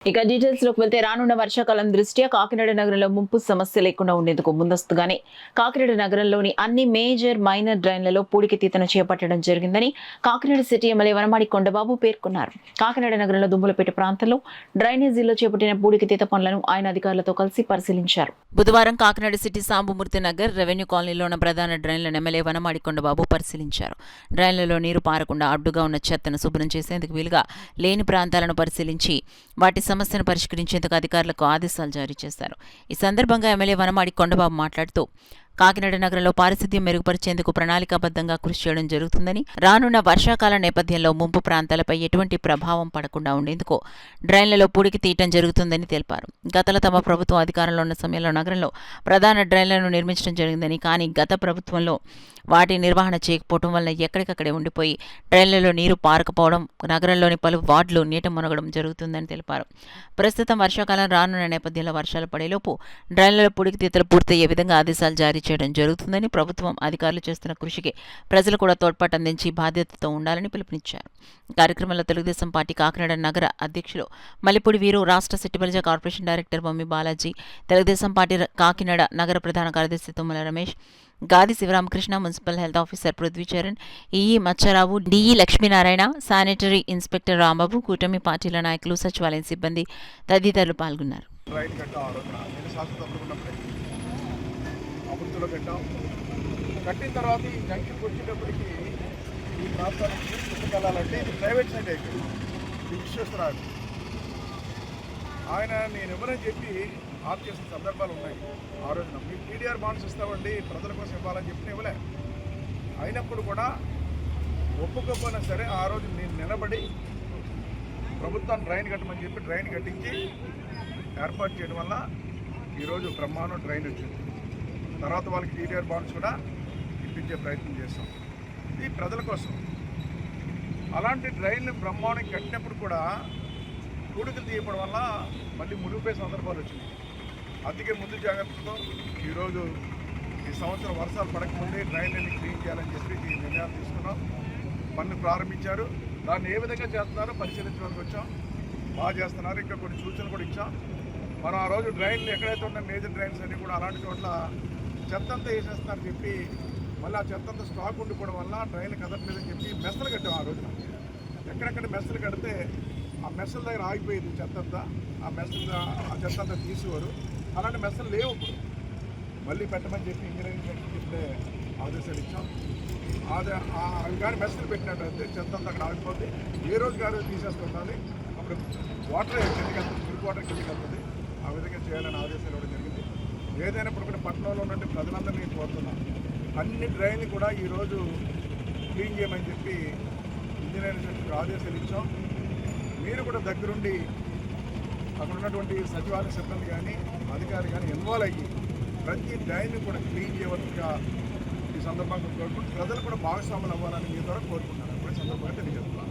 ఇక డీటెయిల్స్ లోకి వెళ్తే రానున్న వర్షాకాలం దృష్ట్యా కాకినాడ నగరంలో ముంపు సమస్య లేకుండా ఉండేందుకు ముందస్తుగానే కాకినాడ నగరంలోని అన్ని మేజర్ మైనర్ డ్రైన్లలో పూడికతీతను చేపట్టడం జరిగిందని కాకినాడ సిటీ ఎమ్మెల్యే వనమాడి కొండబాబు పేర్కొన్నారు. కాకినాడ నగరంలో దుమ్ములపేట ప్రాంతంలో డ్రైనేజీల్లో చేపట్టిన పూడికతీత పనులను ఆయన అధికారులతో కలిసి పరిశీలించారు. బుధవారం కాకినాడ సిటీ సాంబమూర్తి నగర్ రెవెన్యూ కాలనీలో ఉన్న ప్రధాన డ్రైన్లను ఎమ్మెల్యే వనమాడి కొండబాబు పరిశీలించారు. డ్రైన్లలో నీరు పారకుండా అడ్డుగా ఉన్న చెత్తను శుభ్రం చేసేందుకు వీలుగా లేని ప్రాంతాలను పరిశీలించి వాటి సమస్యను పరిష్కరించేందుకు అధికారులకు ఆదేశాలు జారీ చేశారు. ఈ సందర్భంగా ఎమ్మెల్యే వనమాడి కొండబాబు మాట్లాడుతూ కాకినాడ నగరంలో పారిశుద్ధ్యం మెరుగుపరిచేందుకు ప్రణాళికాబద్ధంగా కృషి చేయడం జరుగుతుందని, రానున్న వర్షాకాల నేపథ్యంలో ముంపు ప్రాంతాలపై ఎటువంటి ప్రభావం పడకుండా ఉండేందుకు డ్రైన్లలో పూడికి తీయటం జరుగుతుందని తెలిపారు. గతంలో తమ ప్రభుత్వం అధికారంలో ఉన్న సమయంలో నగరంలో ప్రధాన డ్రైన్లను నిర్మించడం జరిగిందని, కానీ గత ప్రభుత్వంలో వాటి నిర్వహణ చేయకపోవడం వల్ల ఎక్కడికక్కడే ఉండిపోయి డ్రైన్లలో నీరు పారకపోవడం, నగరంలోని పలు వార్డులు నీట మునగడం జరుగుతుందని తెలిపారు. ప్రస్తుతం వర్షాకాలం రానున్న నేపథ్యంలో వర్షాలు పడేలోపు డ్రైన్లలో పూడికి తీతలు పూర్తయ్యే విధంగా ఆదేశాలు జారీ చేయడం జరుగుతుందని, ప్రభుత్వం అధికారులు చేస్తున్న కృషికి ప్రజలు కూడా తోడ్పాటు అందించి బాధ్యతతో ఉండాలని పిలుపునిచ్చారు. కార్యక్రమంలో తెలుగుదేశం పార్టీ కాకినాడ నగర అధ్యక్షులు మల్లిపూడి వీరు, రాష్ట్ర సిట్టిబలిజ corporation director Bommi Balaji, Telugu Desam party Kakinada నగర ప్రధాన కార్యదర్శి తుమ్మల రమేష్, గాది Sivaramakrishna, municipal health officer Prithvi Charan, EE మచ్చరావు, DE Lakshminarayana, sanitary inspector Rambabu, కూటమి పార్టీల నాయకులు, సచివాలయం సిబ్బంది తదితరులు పాల్గొన్నారు. కట్టిన తర్వాత ఈ జంక్షన్కి వచ్చేటప్పటికి ఈ ప్రాంతానికి తీసుకెళ్ళాలంటే ఇది ప్రైవేట్ సైట్ అయిపోయింది. విశ్వేశ్వరరావు ఆయన నేను ఎవరని చెప్పి ఆఫ్ చేసిన సందర్భాలు ఉన్నాయి. ఆ రోజున మీకు టీడీఆర్ బాండ్స్ ఇస్తామండి ప్రజల కోసం ఇవ్వాలని చెప్పి ఇవ్వలే. అయినప్పుడు కూడా ఒప్పుకోకపోయినా సరే ఆ రోజు నేను నిలబడి ప్రభుత్వాన్ని డ్రైన్ కట్టమని చెప్పి డ్రైన్ కట్టించి ఏర్పాటు చేయడం వల్ల ఈరోజు బ్రహ్మాండం డ్రైన్ వచ్చింది. తర్వాత వాళ్ళకి టీడీఆర్ బాండ్స్ కూడా ఇప్పించే ప్రయత్నం చేస్తాం. ఇది ప్రజల కోసం. అలాంటి డ్రైన్లు బ్రహ్మాండం కట్టినప్పుడు కూడా పూడికలు తీయడం వల్ల మళ్ళీ మునిగిపోయే సందర్భాలు వచ్చినాయి. అందుకే ముందు జాగ్రత్తతో ఈరోజు ఈ సంవత్సరం వర్షాలు పడకముందే డ్రైన్లని క్లీన్ చేయాలని చెప్పి ఈ నిర్ణయాలు తీసుకున్నాం. పనులు ప్రారంభించారు. దాన్ని ఏ విధంగా చేస్తున్నారో పరిశీలించడానికి వచ్చాం. బాగా చేస్తున్నారు. ఇంకా కొన్ని సూచనలు కూడా ఇచ్చాం. మనం ఆ రోజు డ్రైన్లు ఎక్కడైతే ఉన్న మేజర్ డ్రైన్స్ అన్నీ కూడా అలాంటి చోట్ల చెత్త అంతా వేసేస్తారని చెప్పి మళ్ళీ ఆ చెత్త అంతా స్టాక్ ఉండిపోవడం వల్ల డ్రైన్లు కదట్లేదని చెప్పి మెస్సులు కట్టాం. ఆ రోజున ఎక్కడెక్కడ మెస్సులు కడితే ఆ మెస్సుల దగ్గర ఆగిపోయేది చెత్త అంతా. ఆ చెత్త అంతా తీసేవారు. అలాంటి మెస్సులు లేవు. ఇప్పుడు మళ్ళీ పెట్టమని చెప్పి ఇంజనీరింగ్ సెక్షన్ ఇప్పుడే ఆదేశాలు ఇచ్చాం. అవి కానీ మెస్సులు పెట్టినట్టయితే చెత్త అంతా అక్కడ ఆగిపోతుంది. ఏ రోజు కానీ తీసేస్తుండాలి. అప్పుడు వాటర్ కిందకి వెళ్తుంది, మురికి వాటర్ కిందకి వెళ్తుంది. ఆ విధంగా చేయాలని ఆదేశాలు ఇవ్వడం జరిగింది. ఏదైనప్పుడు కూడా పట్టణంలో ఉన్నట్టు ప్రజలందరినీ కోరుతున్నాం. అన్ని డ్రైన్లు కూడా ఈరోజు క్లీన్ చేయమని చెప్పి ఇంజనీరింగ్ సెక్టర్కి ఆదేశాలు ఇచ్చాం. మీరు కూడా దగ్గరుండి అక్కడ ఉన్నటువంటి సచివాలయ సిబ్బంది కానీ అధికారులు కానీ ఇన్వాల్వ్ అయ్యి ప్రతి డ్రైన్ని కూడా క్లీన్ చేయవలసిగా ఈ సందర్భంగా కోరుకుంటూ ప్రజలు కూడా భాగస్వాములు అవ్వాలని మీ ద్వారా కోరుకుంటున్నాను. సందర్భంగా తెలియజేస్తున్నాను.